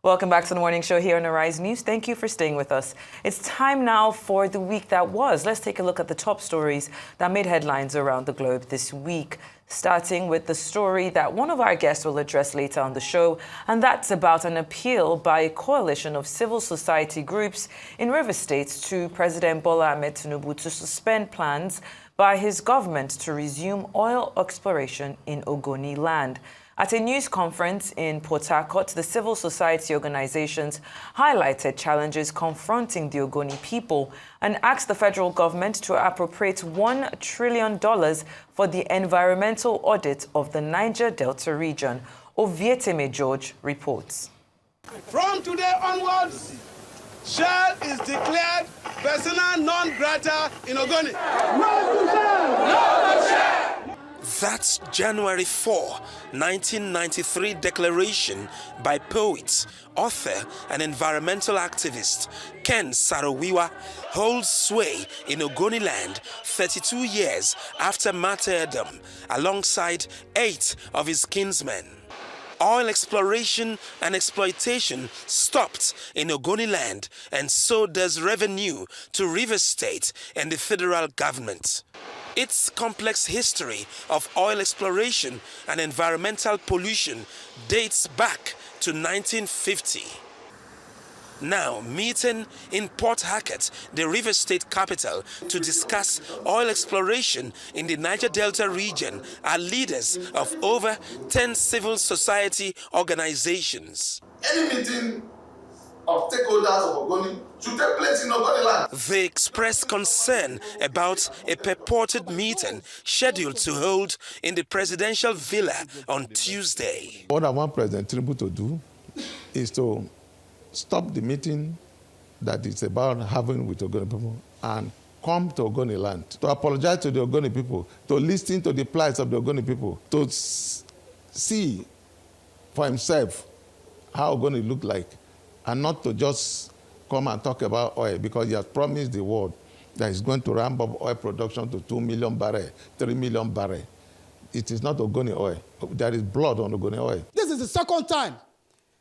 Welcome back to the morning show here on Arise News. Thank you for staying with us. It's time now for the week that was. Let's take a look at the top stories that made headlines around the globe this week, starting with the story that one of our guests will address later on the show, and that's about an appeal by a coalition of civil society groups in Rivers State to President Bola Ahmed Tinubu to suspend plans by his government to resume oil exploration in Ogoni land. At a news conference in Port Harcourt, the civil society organizations highlighted challenges confronting the Ogoni people and asked the federal government to appropriate $1 trillion for the environmental audit of the Niger Delta region. Ovieteme George reports. From today onwards, Shell is declared persona non grata in Ogoni. No to Shell! No to Shell! That's January 4, 1993 declaration by poet, author, and environmental activist Ken Saro-Wiwa holds sway in Ogoni land 32 years after martyrdom, alongside 8 of his kinsmen. Oil exploration and exploitation stopped in Ogoni land, and so does revenue to Rivers State and the federal government. Its complex history of oil exploration and environmental pollution dates back to 1950. Now meeting in Port Harcourt, the Rivers State capital, to discuss oil exploration in the Niger Delta region are leaders of over 10 civil society organizations. Any meeting of stakeholders of Ogoni should take place in Ogoni land. They expressed concern about a purported meeting scheduled to hold in the presidential villa on Tuesday. What I want President Tinubu to do is to stop the meeting that it's about having with Ogoni people and come to Ogoni land, to apologize to the Ogoni people, to listen to the plights of the Ogoni people, to see for himself how Ogoni look like, and not to just come and talk about oil, because he has promised the world that he's going to ramp up oil production to 2 million barrels, 3 million barrels. It is not Ogoni oil. There is blood on Ogoni oil. This is the second time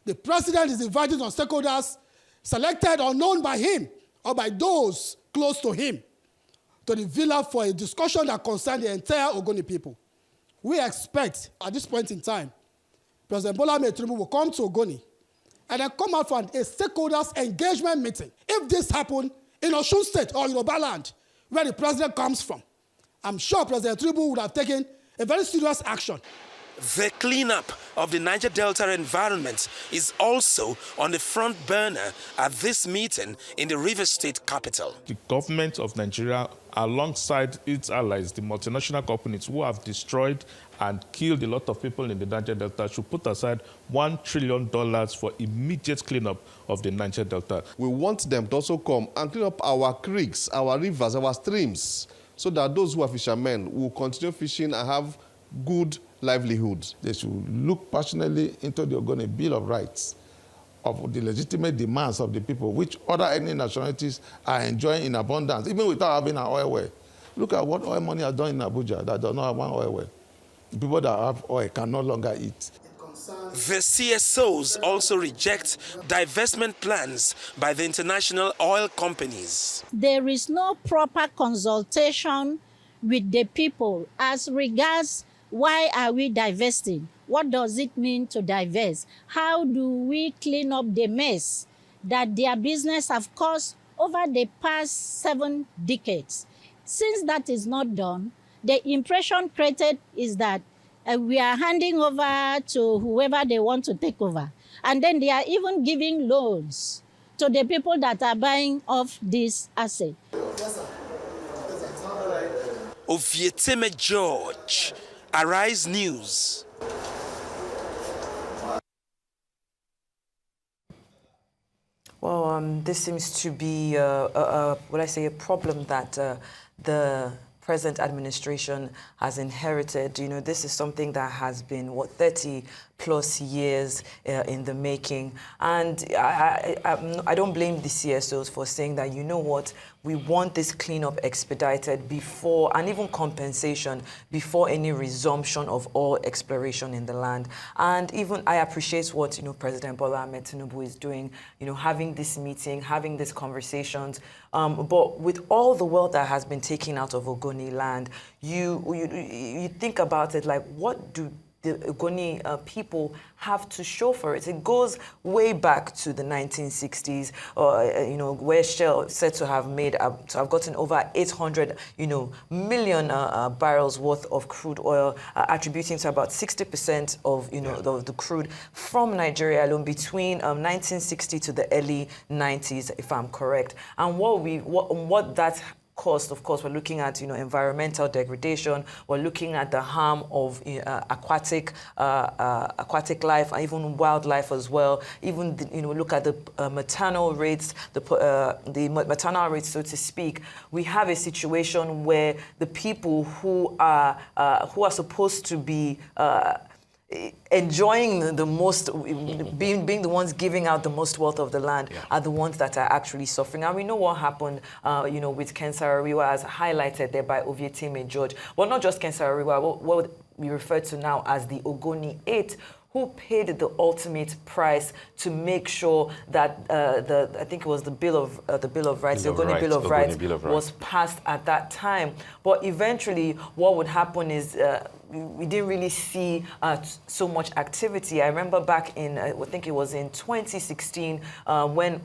the president is inviting some stakeholders selected or known by him or by those close to him to the villa for a discussion that concerns the entire Ogoni people. We expect, at this point in time, President Bola Ahmed Tinubu will come to Ogoni and then come out for a stakeholders engagement meeting. If this happened in Osun State or Yoruba land, where the president comes from, I'm sure President Tinubu would have taken a very serious action. The cleanup of the Niger Delta environment is also on the front burner at this meeting in the Rivers State capital. The government of Nigeria, alongside its allies, the multinational companies who have destroyed and killed a lot of people in the Niger Delta, should put aside $1 trillion for immediate cleanup of the Niger Delta. We want them to also come and clean up our creeks, our rivers, our streams, so that those who are fishermen will continue fishing and have good livelihoods. They should look passionately into the Ogoni Bill of Rights, of the legitimate demands of the people, which other ethnic nationalities are enjoying in abundance, even without having an oil well. Look at what oil money has done in Abuja that does not have one oil well. The people that have oil can no longer eat. The CSOs also reject divestment plans by the international oil companies. There is no proper consultation with the people as regards why are we divesting? What does it mean to divest? How do we clean up the mess that their business have caused over the past 7 decades? Since that is not done, the impression created is that we are handing over to whoever they want to take over. And then they are even giving loans to the people that are buying off this asset. Ovieteme George, Arise News. Well, this seems to be, a problem that the present administration has inherited. You know, this is something that has been, 30 plus years in the making. And I don't blame the CSOs for saying that, you know what, we want this cleanup expedited before, and even compensation before any resumption of all exploration in the land. And even I appreciate what, President Bola Ahmed Tinubu is doing, having this meeting, having these conversations. But with all the wealth that has been taken out of Ogoni land, you think about it like, what do the Ogoni people have to show for it? It goes way back to the 1960s, where Shell said to have gotten over 800, million barrels worth of crude oil, attributing to about 60% of, the crude from Nigeria alone between 1960 to the early 90s, if I'm correct. And what that cost, of course, we're looking at environmental degradation. We're looking at the harm of aquatic life, and even wildlife as well. Even look at the maternal rates, the maternal rates, so to speak. We have a situation where the people who are supposed to be enjoying the most, being the ones giving out the most wealth of the land, are the ones that are actually suffering. And we know what happened, with Ken Saro-Wiwa, as highlighted there by Ovietime George. Well, not just Ken Saro-Wiwa, what we refer to now as the Ogoni 8, who paid the ultimate price to make sure that I think it was the Bill of Rights, the Ogoni Bill of Rights was passed at that time. But eventually, what would happen is we didn't really see so much activity. I remember back in, I think it was in 2016, when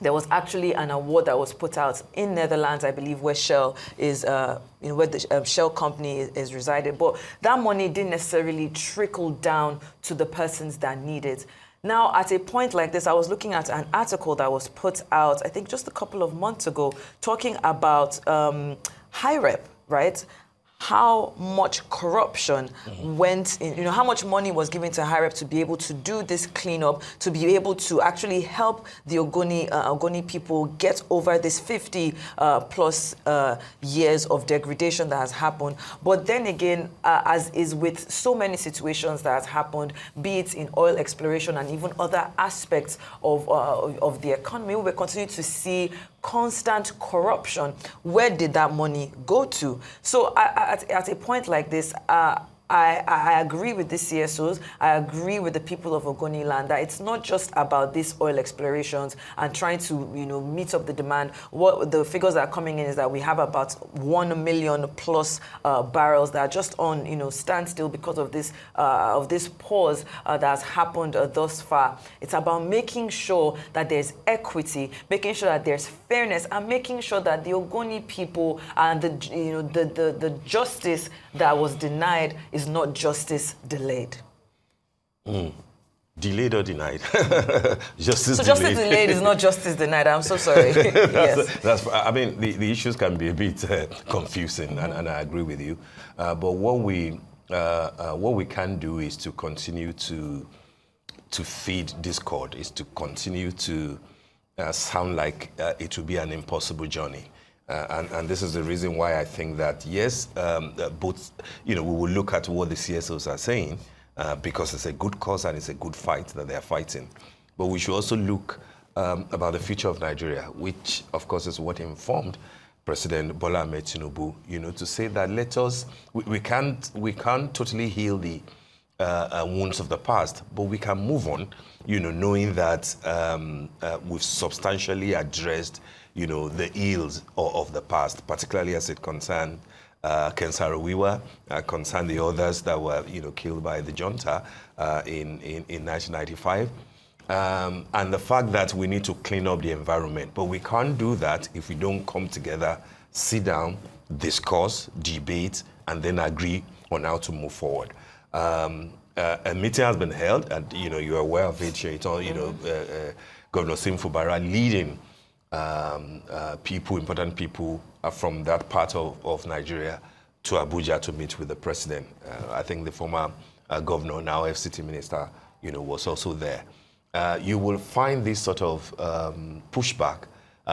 there was actually an award that was put out in Netherlands, I believe, where Shell is, where the Shell company is resided. But that money didn't necessarily trickle down to the persons that need it. Now, at a point like this, I was looking at an article that was put out, I think just a couple of months ago, talking about HIREP, right? How much corruption went in, how much money was given to HIREP to be able to do this cleanup, to be able to actually help the Ogoni people get over this 50 plus years of degradation that has happened. But then again, as is with so many situations that has happened, be it in oil exploration and even other aspects of the economy, we continue to see constant corruption. Where did that money go to? So at a point like this, I agree with the CSOs. I agree with the people of Ogoni land that it's not just about these oil explorations and trying to, meet up the demand. What the figures that are coming in is that we have about 1 million plus barrels that are just on, standstill because of this pause that has happened thus far. It's about making sure that there's equity, making sure that there's fairness, and making sure that the Ogoni people and the justice that was denied is not justice delayed. Delayed or denied? Justice delayed. Justice delayed is not justice denied. I'm so sorry. Yes. I mean, the issues can be a bit confusing, and I agree with you. But what we can do is to continue to feed discord, is to continue to sound like it will be an impossible journey. And this is the reason why I think that, yes, both, we will look at what the CSOs are saying, because it's a good cause and it's a good fight that they are fighting. But we should also look about the future of Nigeria, which, of course, is what informed President Bola Ahmed Tinubu, to say that we can't totally heal the wounds of the past, but we can move on, knowing that we've substantially addressed the ills of the past, particularly as it concerned Ken Saro-Wiwa, concerned the others that were, killed by the junta in 1995. And the fact that we need to clean up the environment. But we can't do that if we don't come together, sit down, discuss, debate, and then agree on how to move forward. A meeting has been held, and you're aware of it, Governor Sim Fubara leading important people from that part of Nigeria to Abuja to meet with the president. I think the former governor, now FCT minister, was also there. You will find this sort of pushback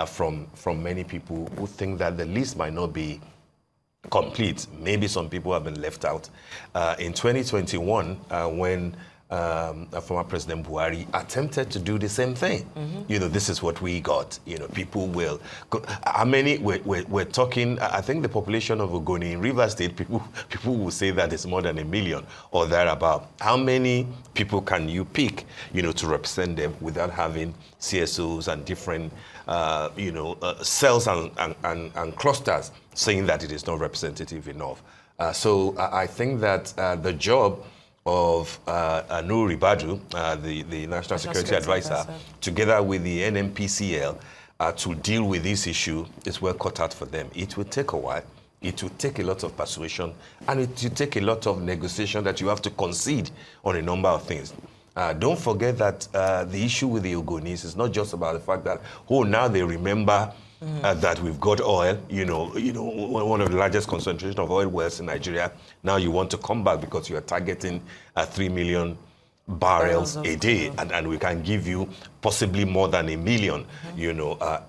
from many people who think that the list might not be complete. Maybe some people have been left out. In 2021, when former President Buhari attempted to do the same thing. You know, this is what we got. You know, people will. How many? We're talking. I think the population of Ogoni in Rivers State, people will say that it's more than 1 million or thereabout. How many people can you pick, you know, to represent them without having CSOs and different, cells and clusters saying that it is not representative enough? So I think that the job of Nuri Badu, the National Security Advisor, together with the NMPCL, to deal with this issue is well cut out for them. It will take a while. It will take a lot of persuasion, and it will take a lot of negotiation that you have to concede on a number of things. Don't forget that the issue with the Ogonis is not just about the fact that, now they remember that we've got oil, one of the largest concentration of oil wells in Nigeria. Now you want to come back because you are targeting 3 million barrels a day, and we can give you possibly more than 1 million,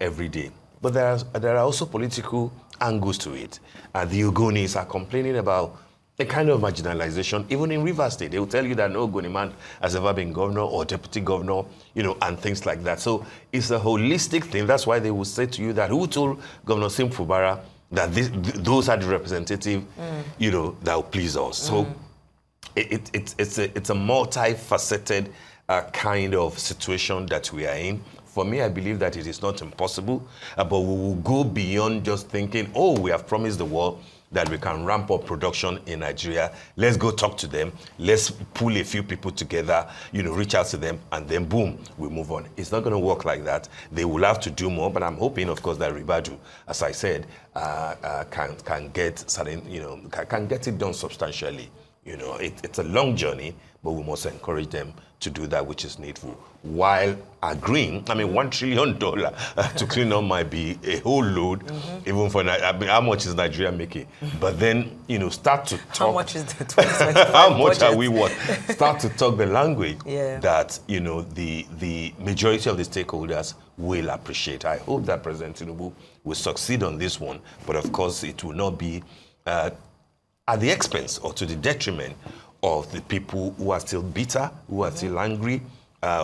every day. But there are also political angles to it. The Ogonis are complaining about a kind of marginalization, even in Rivers State. They will tell you that no Ogoni man has ever been governor or deputy governor, and things like that. So it's a holistic thing. That's why they will say to you that who told Governor Sim Fubara that those are the representative, that will please us. So it's a multifaceted kind of situation that we are in. For me, I believe that it is not impossible, but we will go beyond just thinking, we have promised the world that we can ramp up production in Nigeria. Let's go talk to them. Let's pull a few people together, reach out to them, and then boom, we move on. It's not going to work like that. They will have to do more, but I'm hoping, of course, that Ribadu, as I said, can get certain, can get it done substantially. It's a long journey, but we must encourage them to do that which is needful, while agreeing. I mean, $1 trillion to clean up might be a whole load, even for how much is Nigeria making? But then, start to talk. How much is the 2025 how much budget? are we what? Start to talk the language that, the majority of the stakeholders will appreciate. I hope that President Tinubu will succeed on this one, but of course, it will not be at the expense or to the detriment of the people who are still bitter, who are still angry,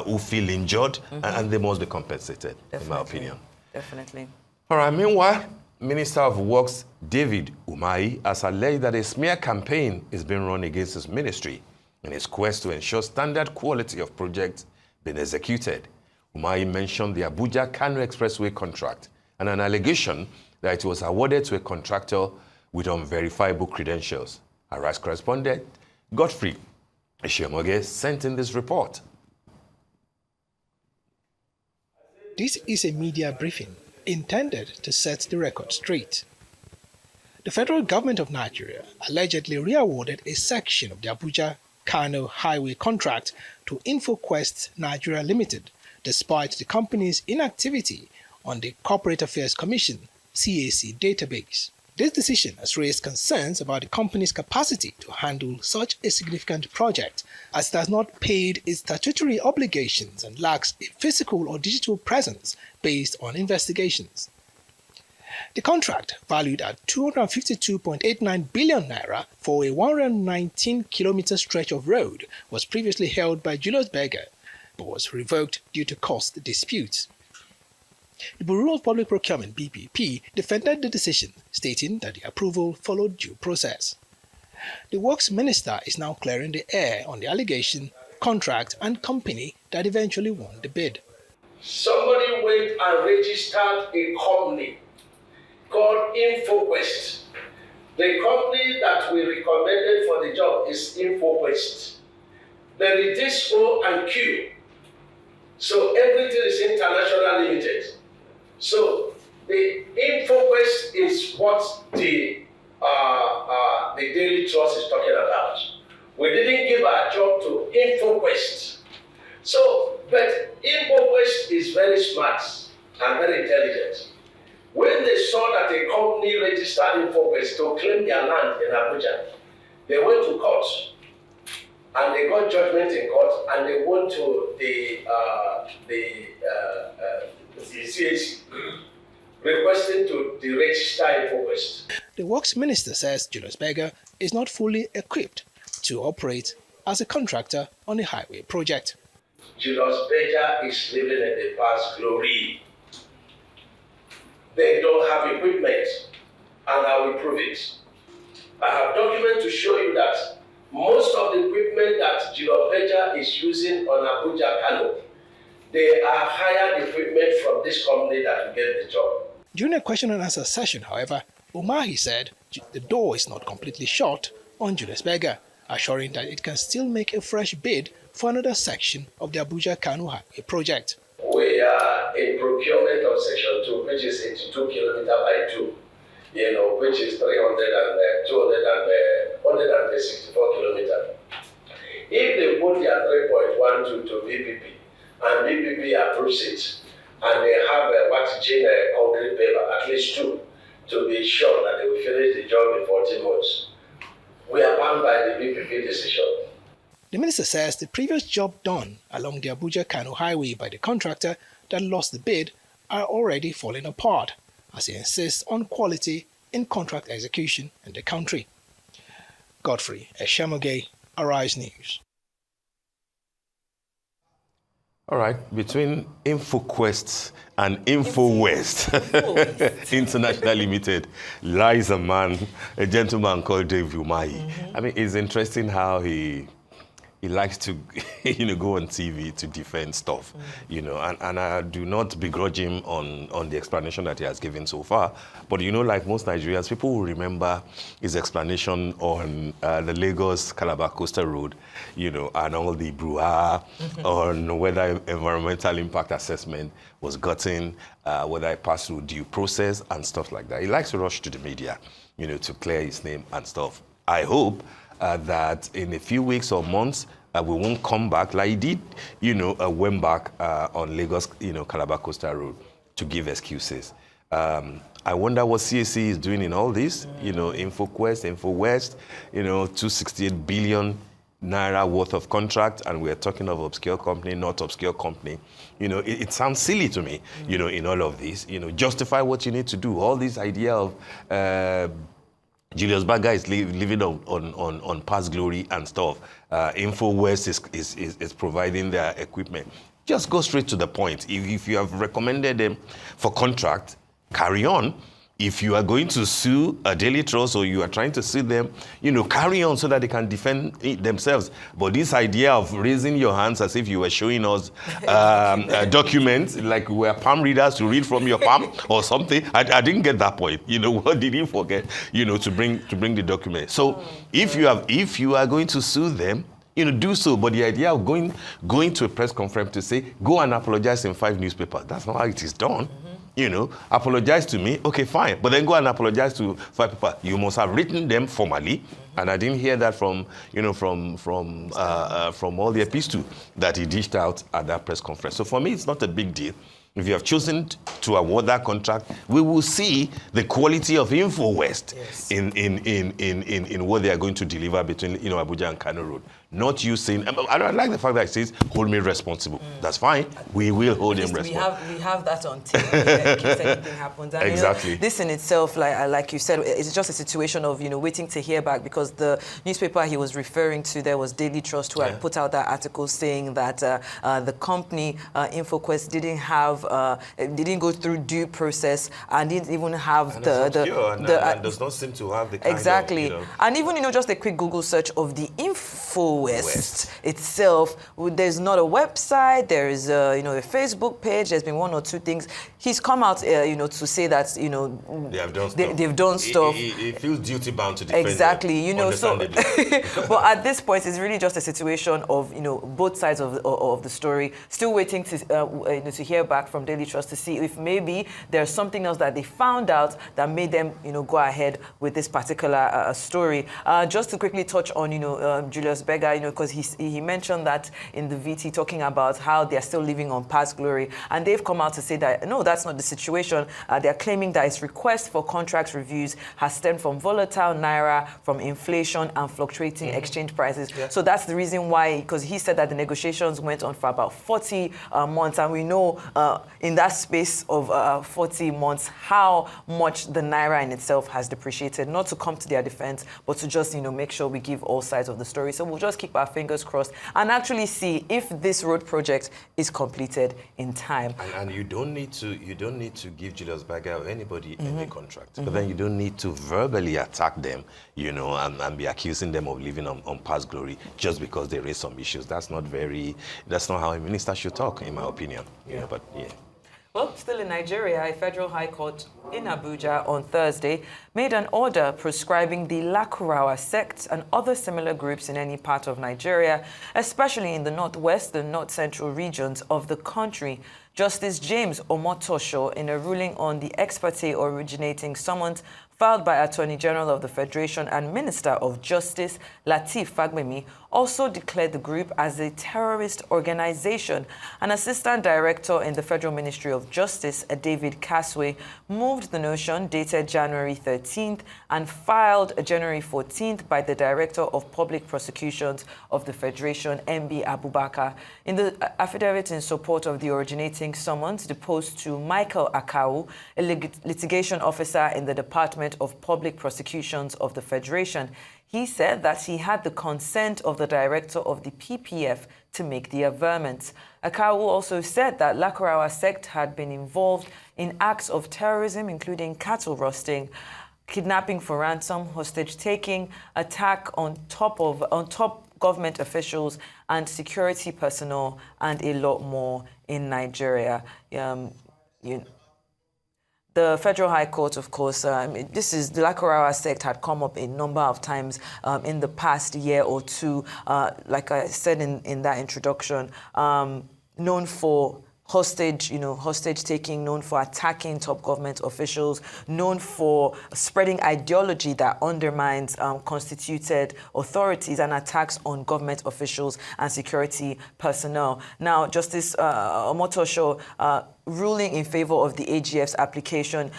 who feel injured, and they must be compensated, in my opinion. Definitely. All right, meanwhile, Minister of Works David Umahi has alleged that a smear campaign is being run against his ministry in his quest to ensure standard quality of projects being executed. Umahi mentioned the Abuja-Kaduna Expressway contract and an allegation that it was awarded to a contractor with unverifiable credentials. Our Rice correspondent, Godfrey Eshemoge, sent in this report. This is a media briefing intended to set the record straight. The federal government of Nigeria allegedly re-awarded a section of the Abuja-Kano highway contract to InfoQuest Nigeria Limited, despite the company's inactivity on the Corporate Affairs Commission (CAC) database. This decision has raised concerns about the company's capacity to handle such a significant project, as it has not paid its statutory obligations and lacks a physical or digital presence based on investigations. The contract, valued at 252.89 billion naira for a 119-kilometer stretch of road, was previously held by Julius Berger, but was revoked due to cost disputes. The Bureau of Public Procurement (BPP) defended the decision, stating that the approval followed due process. The Works Minister is now clearing the air on the allegation, contract, and company that eventually won the bid. Somebody went and registered a company called InfoQuest. The company that we recommended for the job is InfoQuest. There is this O and Q. So everything is international limited. So the InfoQuest is what the Daily Trust is talking about. We didn't give our job to InfoQuest. So, but InfoQuest is very smart and very intelligent. When they saw that a company registered InfoQuest to claim their land in Abuja, they went to court and they got judgment in court and they went to the CAC requesting to deregister InfoQuest. The Works Minister says Julius Berger is not fully equipped to operate as a contractor on the highway project. Julius Berger is living in the past glory. They don't have equipment, and I will prove it. I have documents to show you that most of the equipment that Julius Berger is using on Abuja-Kaduna, they are hired equipment from this company that will get the job. During a question and answer session, however, Umahi said the door is not completely shut on Julius Berger, assuring that it can still make a fresh bid for another section of the Abuja-Kaduna highway project. We are in procurement of section 2, which is 82 kilometers by 2, which is 164 kilometers. If they put their 3.12 to BPP, and BPP approves it, and they have concrete paper, at least 2, to be sure that they will finish the job in 14 months, we are bound by the BPP decision. The minister says the previous job done along the Abuja-Kaduna highway by the contractor that lost the bid are already falling apart, as he insists on quality in contract execution in the country. Godfrey Eshamoge, Arise News. All right, between InfoQuest and InfoWest International Limited lies a gentleman called Dave Umahi. I mean, it's interesting how he likes to, go on TV to defend stuff, and I do not begrudge him on the explanation that he has given so far. But, like most Nigerians, people will remember his explanation on the Lagos-Calabar Coastal Road, and all the brouhaha on whether environmental impact assessment was gotten, whether it passed through due process and stuff like that. He likes to rush to the media, to clear his name and stuff. I hope that in a few weeks or months, we won't come back like he did, went back on Lagos, Calabar Coastal Road to give excuses. I wonder what CAC is doing in all this, InfoQuest, InfoWest, 268 billion naira worth of contract, and we're talking of obscure company, not obscure company. It sounds silly to me, in all of this, justify what you need to do. All this idea of Julius Berger is living on past glory and stuff. InfoWest is providing their equipment. Just go straight to the point. If you have recommended them for contract, carry on. If you are going to sue a Daily Trust or you are trying to sue them, carry on so that they can defend themselves. But this idea of raising your hands as if you were showing us documents, like we were palm readers to read from your palm or something, I didn't get that point. What did you forget? To bring the document. So if you are going to sue them, do so. But the idea of going to a press conference to say, go and apologize in 5 newspapers, that's not how it is done. Apologize to me, okay, fine. But then go and apologize to 5 people. You must have written them formally, and I didn't hear that from all the epistles that he dished out at that press conference. So for me, it's not a big deal. If you have chosen to award that contract, we will see the quality of InfoWest in what they are going to deliver between Abuja and Kano Road. Not you saying, I don't like the fact that it says, hold me responsible. That's fine. We will hold him responsible. We have that on tape in case anything happens. And, exactly. This in itself, like you said, it's just a situation of, waiting to hear back, because the newspaper he was referring to there was Daily Trust, who had put out that article saying that the company, InfoQuest, didn't go through due process and didn't even have and does not seem to have the kind exactly. of, And even, just a quick Google search of the InfoWest itself, there's not a website, there is a Facebook page, there's been 1 or 2 things. He's come out to say that they've done stuff. He feels duty bound to defend exactly, them, so but at this point it's really just a situation of both sides of the story, still waiting to hear back from Daily Trust to see if maybe there's something else that they found out that made them go ahead with this particular story. Just to quickly touch on Julius Berger, because he mentioned that in the VT, talking about how they're still living on past glory, and they've come out to say that no, that's not the situation. They're claiming that his request for contract reviews has stemmed from volatile naira, from inflation and fluctuating exchange prices. So that's the reason why, because he said that the negotiations went on for about 40 months, and we know in that space of 40 months, how much the Naira in itself has depreciated, not to come to their defense, but to just, make sure we give all sides of the story. So we'll just keep our fingers crossed and actually see if this road project is completed in time. And you don't need to give Julius Berger or anybody any contract. But then you don't need to verbally attack them, and be accusing them of living on past glory just because they raise some issues. That's not how a minister should talk, in my opinion. But yeah. Well, still in Nigeria, a federal high court in Abuja on Thursday made an order prescribing the Lakurawa sect and other similar groups in any part of Nigeria, especially in the northwest and north-central regions of the country. Justice James Omotosho, in a ruling on the ex parte originating summons filed by Attorney General of the Federation and Minister of Justice Lateef Fagbemi, also declared the group as a terrorist organization. An assistant director in the Federal Ministry of Justice, David Kaswe, moved the notion dated January 13th and filed January 14th by the Director of Public Prosecutions of the Federation, MB Abubakar. In the affidavit in support of the originating summons deposed to Michael Akau, a litigation officer in the Department of Public Prosecutions of the Federation, he said that he had the consent of the director of the PPF to make the averments. Akawu also said that Lakurawa sect had been involved in acts of terrorism, including cattle roasting, kidnapping for ransom, hostage-taking, attack on top government officials and security personnel, and a lot more in Nigeria. The Federal High Court, of course, the Lakurawa sect had come up a number of times in the past year or two, like I said in that introduction, known for hostage taking, known for attacking top government officials, known for spreading ideology that undermines constituted authorities and attacks on government officials and security personnel. Now, Justice Omotosho ruling in favor of the AGF's application,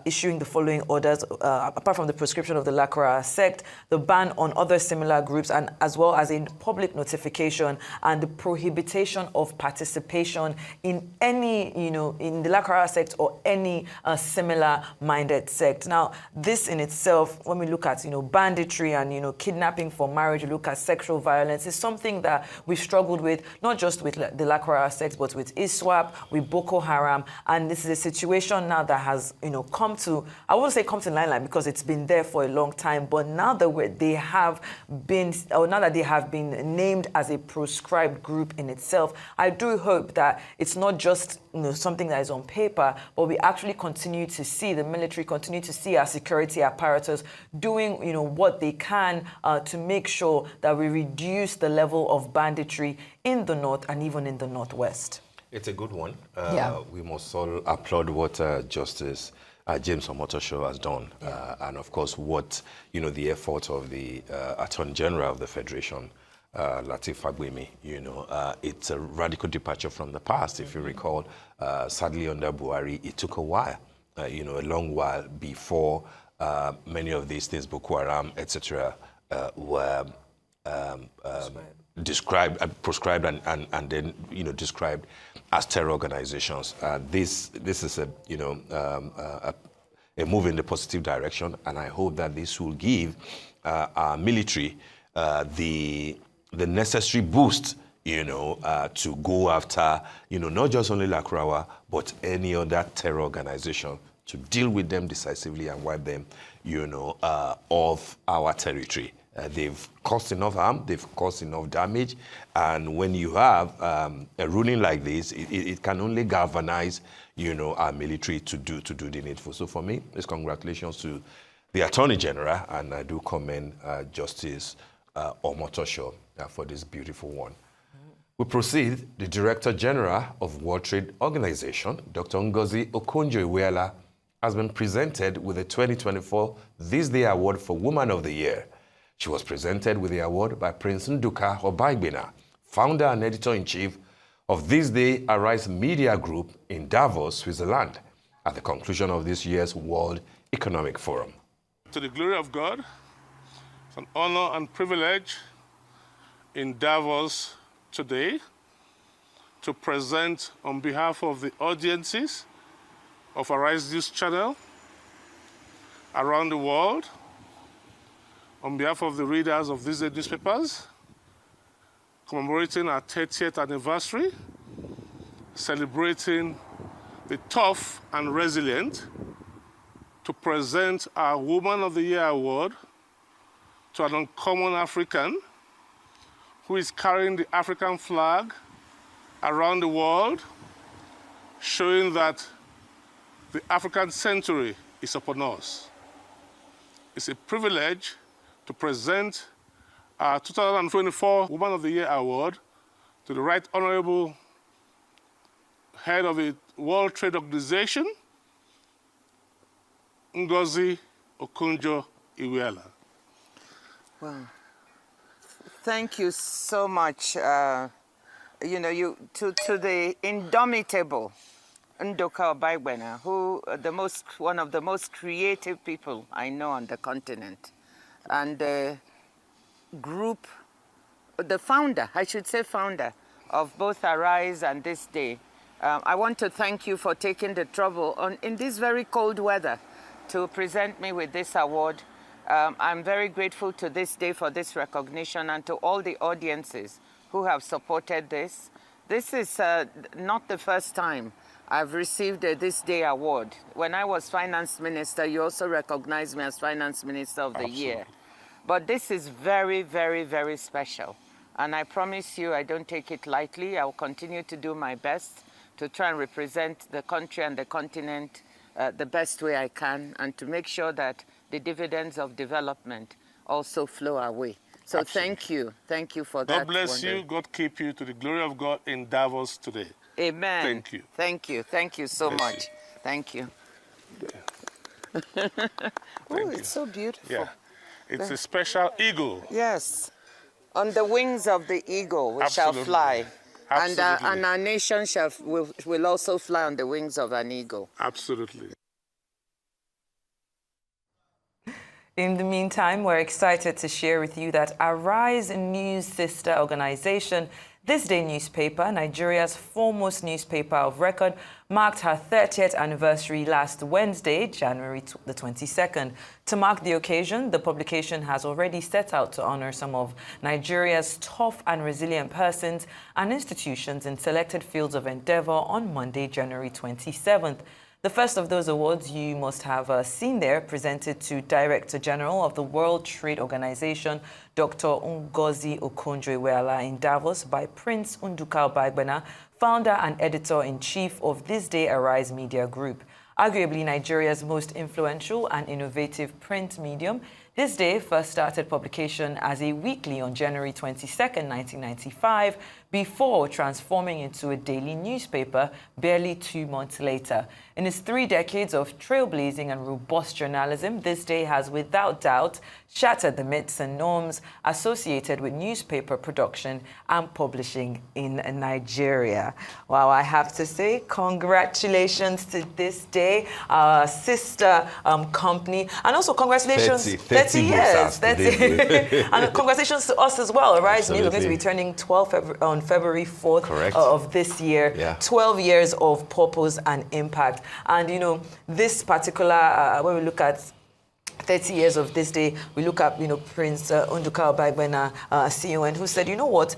issuing the following orders, apart from the proscription of the Lakurawa sect, the ban on other similar groups, and as well as a public notification and the prohibition of participation in any, in the Lakurawa sect or any similar-minded sect. Now, this in itself, when we look at, banditry and, kidnapping for marriage, we look at sexual violence, is something that we've struggled with, not just with the Lakurawa sect, but with ISWAP, with Boko Haram. And this is a situation now that has, come to, I won't say come to limelight because it's been there for a long time, but now that they have been named as a proscribed group in itself, I do hope that it's not just something that is on paper, but we actually continue to see the military, continue to see our security apparatus doing, what they can to make sure that we reduce the level of banditry in the north and even in the northwest. It's a good one. We must all applaud what Justice James Omotosho has done. And of course, what, the effort of the Attorney General of the Federation, Lateef Fagbemi, it's a radical departure from the past. If you recall, sadly under Buhari, it took a while, a long while before many of these things, Boko Haram, etc., were proscribed and then described as terror organizations. This is a move in the positive direction, and I hope that this will give our military the necessary boost to go after not just only Lakurawa but any other terror organization, to deal with them decisively and wipe them off our territory. They've caused enough harm, they've caused enough damage, and when you have a ruling like this, it can only galvanize, our military to do the needful. So for me, it's congratulations to the Attorney General, and I do commend Justice Omotosho for this beautiful one. We proceed. The Director General of World Trade Organization, Dr. Ngozi Okonjo-Iweala, has been presented with the 2024 ThisDay Award for Woman of the Year. She was presented with the award by Prince Nduka Obagbena, founder and editor-in-chief of ThisDay Arise Media Group in Davos, Switzerland, at the conclusion of this year's World Economic Forum. To the glory of God, it's an honor and privilege in Davos today to present on behalf of the audiences of Arise News Channel around the world, on behalf of the readers of ThisDay newspapers, commemorating our 30th anniversary, celebrating the tough and resilient, to present our Woman of the Year award to an uncommon African who is carrying the African flag around the world, showing that the African century is upon us. It's a privilege to present our 2024 Woman of the Year award to the Right Honorable Head of the World Trade Organization, Ngozi Okonjo-Iweala. Wow. Thank you so much. To the indomitable Ndoka Obagbena, who one of the most creative people I know on the continent, and the founder of both Arise and ThisDay. I want to thank you for taking the trouble in this very cold weather to present me with this award. I'm very grateful to ThisDay for this recognition and to all the audiences who have supported this. This is not the first time I've received a ThisDay award. When I was finance minister, you also recognized me as finance minister of the year. But this is very, very, very special. And I promise you, I don't take it lightly. I will continue to do my best to try and represent the country and the continent the best way I can, and to make sure that the dividends of development also flow our way. So Absolutely. Thank you for that. God bless you, God keep you, to the glory of God in Davos today. Amen. Thank you. Thank you so much. Thank you. It's so beautiful. Yeah. It's a special eagle. Yes. On the wings of the eagle we shall fly. And our nation will also fly on the wings of an eagle. Absolutely. In the meantime, we're excited to share with you that Arise News sister organization, ThisDay newspaper, Nigeria's foremost newspaper of record, marked her 30th anniversary last Wednesday, January the 22nd. To mark the occasion, the publication has already set out to honor some of Nigeria's tough and resilient persons and institutions in selected fields of endeavor on Monday, January 27th. The first of those awards you must have seen there, presented to Director General of the World Trade Organization, Dr. Ngozi Okonjo-Iweala in Davos by Prince Nduka Obagbena, founder and editor-in-chief of ThisDay Arise Media Group. Arguably Nigeria's most influential and innovative print medium, ThisDay first started publication as a weekly on January 22nd, 1995, before transforming into a daily newspaper barely 2 months later. In its 3 decades of trailblazing and robust journalism, ThisDay has without doubt shattered the myths and norms associated with newspaper production and publishing in Nigeria. Wow, I have to say, congratulations to ThisDay, our sister company, and also congratulations, 30 years. 30. And congratulations to us as well. Arise News are going to be turning 12 on February 4th of this year. Yeah. 12 years of purpose and impact. And, you know, this particular, when we look at 30 years of ThisDay, we look at, Prince Nduka Obagbena, CON, who said, you know what,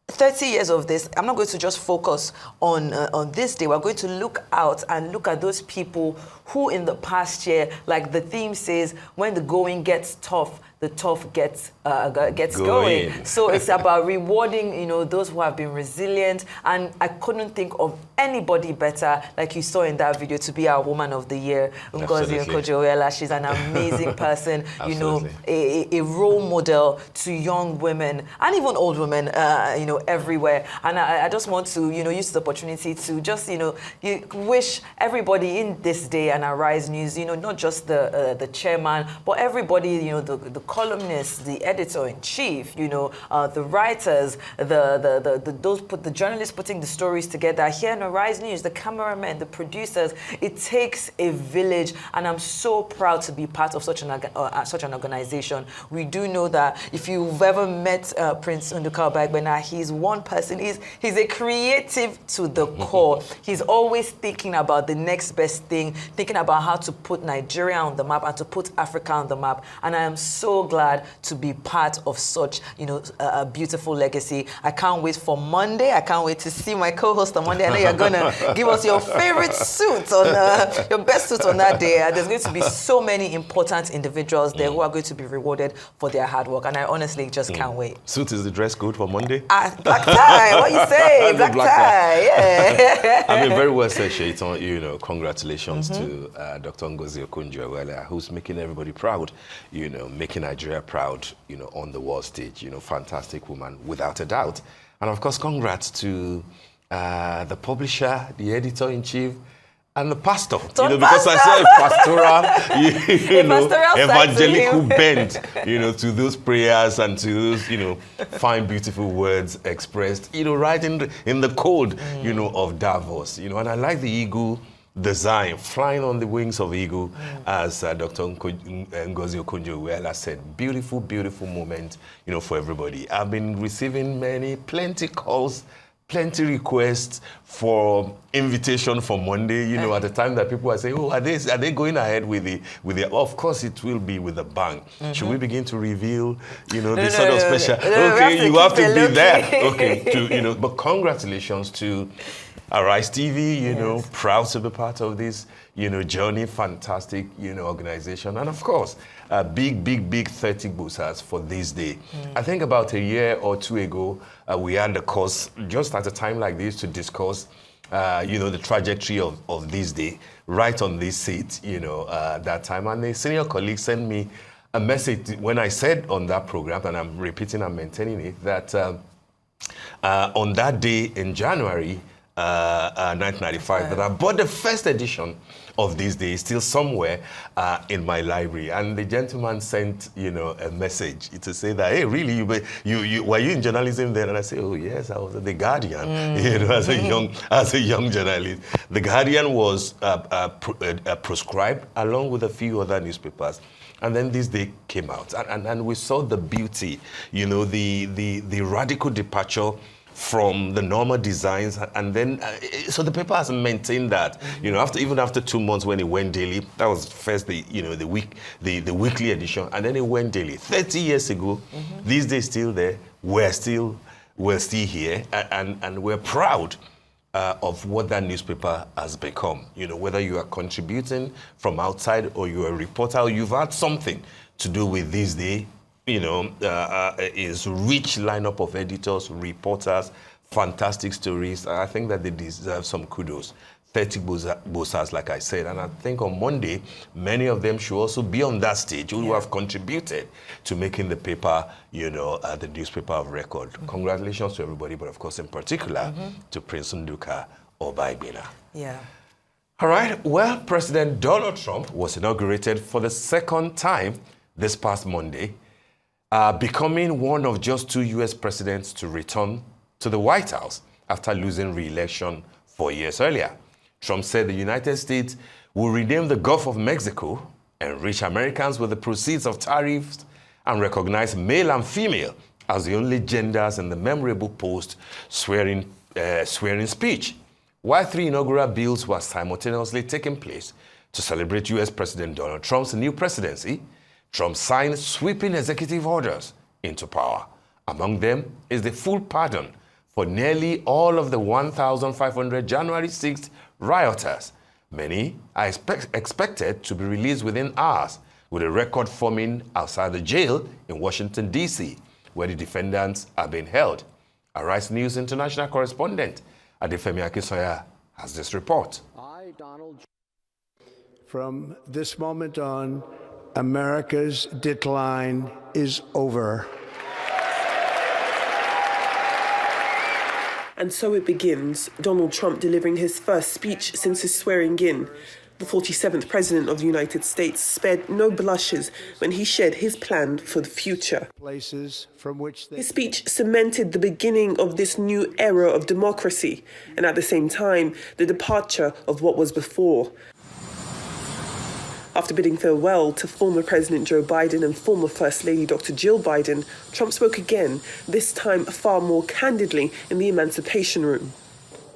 30 years of this, I'm not going to just focus on ThisDay. We're going to look out and look at those people who in the past year, like the theme says, when the going gets tough, the tough gets going. So it's about rewarding, those who have been resilient. And I couldn't think of anybody better, like you saw in that video, to be our Woman of the Year, Ngozi Okonjo-Iweala. She's an amazing person, a role model to young women and even old women, everywhere. And I just want to, use the opportunity to just, wish everybody in ThisDay and Arise News, not just the chairman, but everybody, the columnists, the editor-in-chief, the writers, the journalists putting the stories together. Here in Arise News, the cameramen, the producers. It takes a village, and I'm so proud to be part of such an organization. We do know that if you've ever met Prince Nduka Obagbena, he's one person. He's a creative to the core. He's always thinking about the next best thing, thinking about how to put Nigeria on the map and to put Africa on the map. And I am so glad to be part of such, a beautiful legacy. I can't wait for Monday. I can't wait to see my co-host on Monday. I know you're gonna give us your favorite suit on your best suit on that day. There's going to be so many important individuals there who are going to be rewarded for their hard work, and I honestly just can't wait. Suit is the dress code for Monday? Black tie. What you say? Black tie. Yeah. I mean, very well said, Shaitan. Congratulations to Dr. Ngozi Okonjo-Iweala, who's making everybody proud. Making Nigeria proud. On the world stage. Fantastic woman, without a doubt. And of course, congrats to the publisher, the editor-in-chief, and the pastor. Because I saw a pastoral, evangelical bent, to those prayers and to those, fine, beautiful words expressed, right in the code, of Davos. And I like the eagle design, flying on the wings of eagle, as Dr. Ngozi Okonjo-Iweala said. Beautiful, beautiful moment, for everybody. I've been receiving plenty calls, plenty requests for invitation for Monday, at the time that people are saying, are they going ahead with the of course it will be with the bank. Should we begin to reveal, this sort of special, okay, you have to be there. Okay, but congratulations to Arise TV, proud to be part of this, journey, fantastic, organization. And of course, big 30 boosters for this day. I think about a year or two ago, we had the course just at a time like this to discuss, the trajectory of this day, right on this seat, that time. And a senior colleague sent me a message when I said on that program, and I'm repeating and maintaining it, that on that day in January, 1995, that I bought the first edition of This Day, still somewhere in my library. And the gentleman sent, a message to say that, hey, really, you were you in journalism then? And I said, oh yes, I was at The Guardian, as a young journalist. The Guardian was proscribed along with a few other newspapers. And then This Day came out, and we saw the beauty, the radical departure from the normal designs, and then so the paper has maintained that. After 2 months when it went daily, that was first the weekly edition, and then it went daily. 30 years ago, This Day still there. We're still here, and we're proud of what that newspaper has become. Whether you are contributing from outside or you're a reporter, or you've had something to do with This Day. Is rich lineup of editors, reporters, fantastic stories. I think that they deserve some kudos. 30 boosters, like I said. And I think on Monday, many of them should also be on that stage who have contributed to making the paper, the newspaper of record. Congratulations to everybody, but of course, in particular, to Prince Nduka Obagbena. Yeah. All right. Well, President Donald Trump was inaugurated for the second time this past Monday, becoming one of just 2 U.S. presidents to return to the White House after losing re-election 4 years earlier. Trump said the United States will rename the Gulf of Mexico, enrich Americans with the proceeds of tariffs, and recognize male and female as the only genders in the memorable post-swearing speech. While 3 inaugural bills were simultaneously taking place to celebrate U.S. President Donald Trump's new presidency, Trump signed sweeping executive orders into power. Among them is the full pardon for nearly all of the 1,500 January 6th rioters. Many are expected to be released within hours, with a record forming outside the jail in Washington, D.C., where the defendants are being held. Arise News international correspondent Adefemi Akisoya has this report. From this moment on, America's decline is over. And so it begins, Donald Trump delivering his first speech since his swearing in. The 47th President of the United States spared no blushes when he shared his plan for the future. Places from which His speech cemented the beginning of this new era of democracy, and at the same time, the departure of what was before. After bidding farewell to former President Joe Biden and former First Lady Dr. Jill Biden, Trump spoke again, this time far more candidly in the Emancipation Room.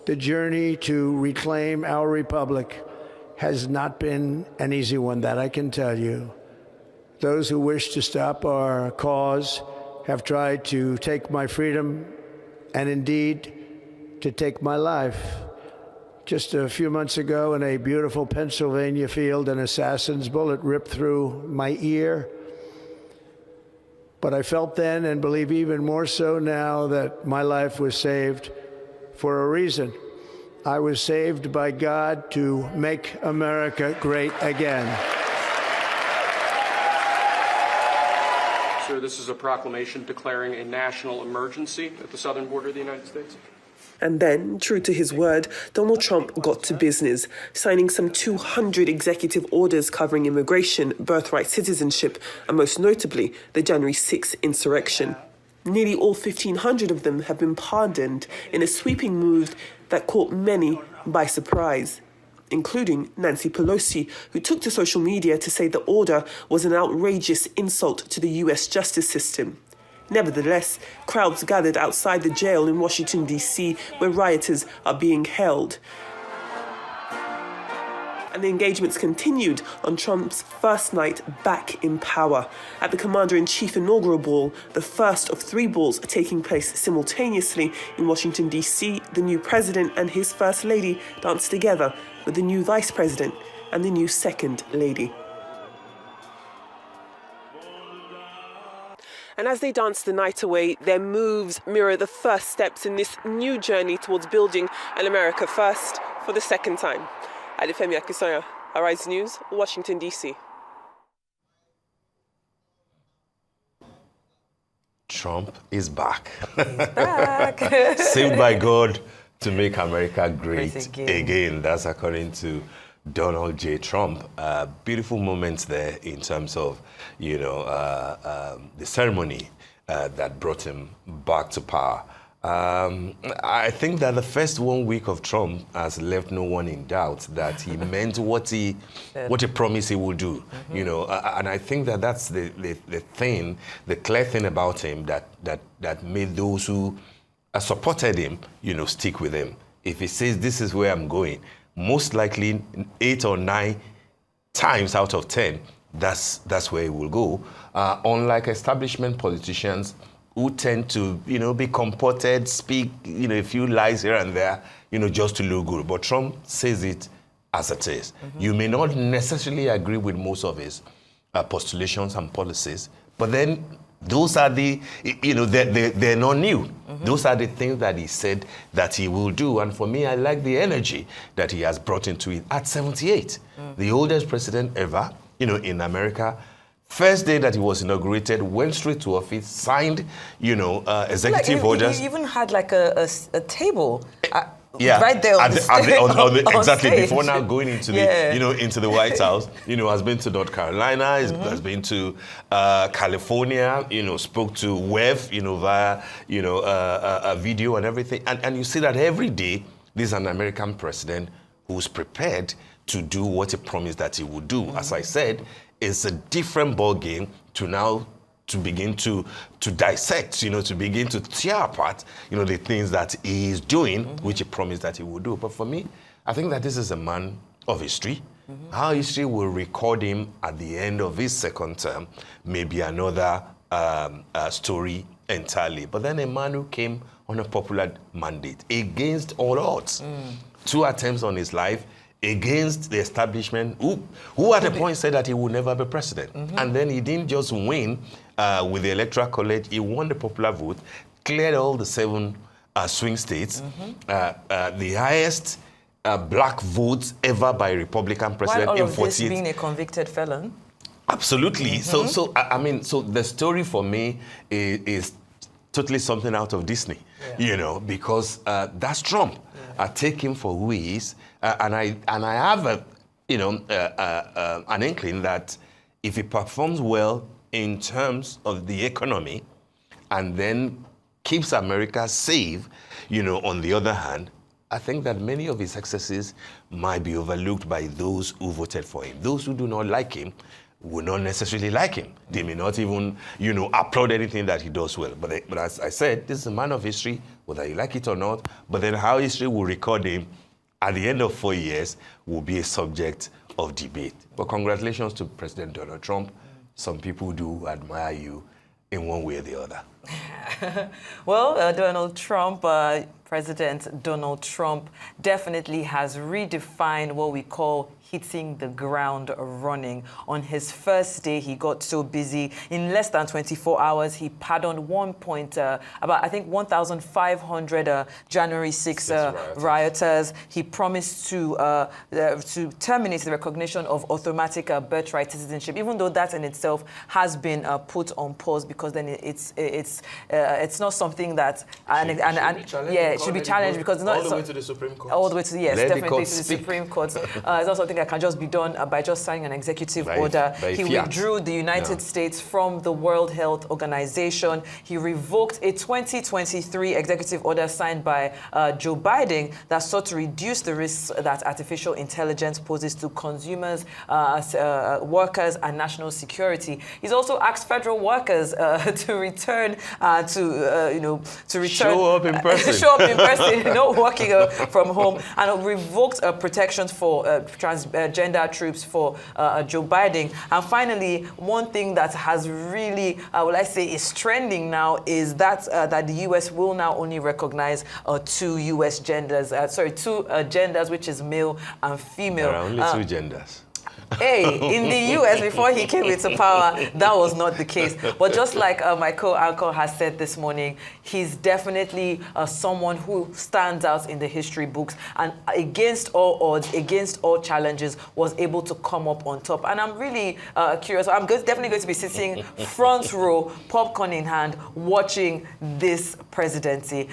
The journey to reclaim our republic has not been an easy one, that I can tell you. Those who wish to stop our cause have tried to take my freedom and indeed to take my life. Just a few months ago in a beautiful Pennsylvania field, an assassin's bullet ripped through my ear. But I felt then, and believe even more so now, that my life was saved for a reason. I was saved by God to make America great again. Sir, this is a proclamation declaring a national emergency at the southern border of the United States. And then, true to his word, Donald Trump got to business, signing some 200 executive orders covering immigration, birthright citizenship, and most notably, the January 6th insurrection. Nearly all 1,500 of them have been pardoned in a sweeping move that caught many by surprise, including Nancy Pelosi, who took to social media to say the order was an outrageous insult to the U.S. justice system. Nevertheless, crowds gathered outside the jail in Washington, D.C., where rioters are being held. And the engagements continued on Trump's first night back in power. At the Commander-in-Chief inaugural ball, the first of 3 balls taking place simultaneously in Washington, D.C., the new president and his first lady danced together with the new vice president and the new second lady. And as they dance the night away, their moves mirror the first steps in this new journey towards building an America first for the second time. Adefemi Akisoya, Arise News, Washington, D.C. Trump is back. He's back. Saved by God to make America great again. That's according to Donald J. Trump. Beautiful moments there in terms of, the ceremony that brought him back to power. I think that the first 1 week of Trump has left no one in doubt that he meant what he promised he would do. And I think that that's the thing, the clear thing about him that made those who supported him, stick with him. If he says this is where I'm going, most likely 8 or 9 times out of 10, that's where he will go. Unlike establishment politicians who tend to, be comported, speak, a few lies here and there, just to look good. But Trump says it as it is. You may not necessarily agree with most of his postulations and policies, but then those are they're not new. Those are the things that he said that he will do. And for me, I like the energy that he has brought into it at 78. The oldest president ever, in America. First day that he was inaugurated, went straight to office, signed, executive orders. He even had like a table. Yeah, right there on exactly stage. before now going into the into the White House. Has been to North Carolina, has been to California. Spoke to Webb, via a video and everything. And you see that every day this is an American president who's prepared to do what he promised that he would do. As I said, it's a different ball game to begin to dissect, to begin to tear apart, the things that he is doing, which he promised that he would do. But for me, I think that this is a man of history. How history will record him at the end of his second term may be another story entirely. But then a man who came on a popular mandate against all odds. 2 attempts on his life against the establishment, who at a point said that he would never be president. And then he didn't just win with the Electoral College, he won the popular vote, cleared all the 7 swing states, the highest black votes ever by a Republican president While all in of 48. this being a convicted felon? Absolutely. So the story for me is totally something out of Disney, because that's Trump. I take him for who he is, and I have an inkling that if he performs well in terms of the economy and then keeps America safe, on the other hand, I think that many of his successes might be overlooked by those who voted for him. Those who do not like him will not necessarily like him. They may not even, applaud anything that he does well. But as I said, this is a man of history, whether you like it or not. But then how history will record him at the end of 4 years will be a subject of debate. But congratulations to President Donald Trump. Some people do admire you in one way or the other. Well, President Donald Trump definitely has redefined what we call hitting the ground running. On his first day, he got so busy. In less than 24 hours, he pardoned about 1,500 January 6 rioters. He promised to terminate the recognition of automatic birthright citizenship, even though that in itself has been put on pause, because then it's not something that it should be challenged, because it's not all the way to the Supreme Court. All the way to definitely to the Supreme Court. It's not something that can just be done by just signing an executive order. He withdrew the United States from the World Health Organization. He revoked a 2023 executive order signed by Joe Biden that sought to reduce the risks that artificial intelligence poses to consumers, workers, and national security. He's also asked federal workers to return show up in person, not working from home, and revoked protections for transgender troops for Joe Biden. And finally, one thing that has really, is trending now is that the U.S. will now only recognize two U.S. genders, two genders, which is male and female. There are only two genders. Hey, in the U.S., before he came into power, that was not the case. But just like my co-anchor has said this morning, he's definitely someone who stands out in the history books, and against all odds, against all challenges, was able to come up on top. And I'm really curious. I'm definitely going to be sitting front row, popcorn in hand, watching this presidency.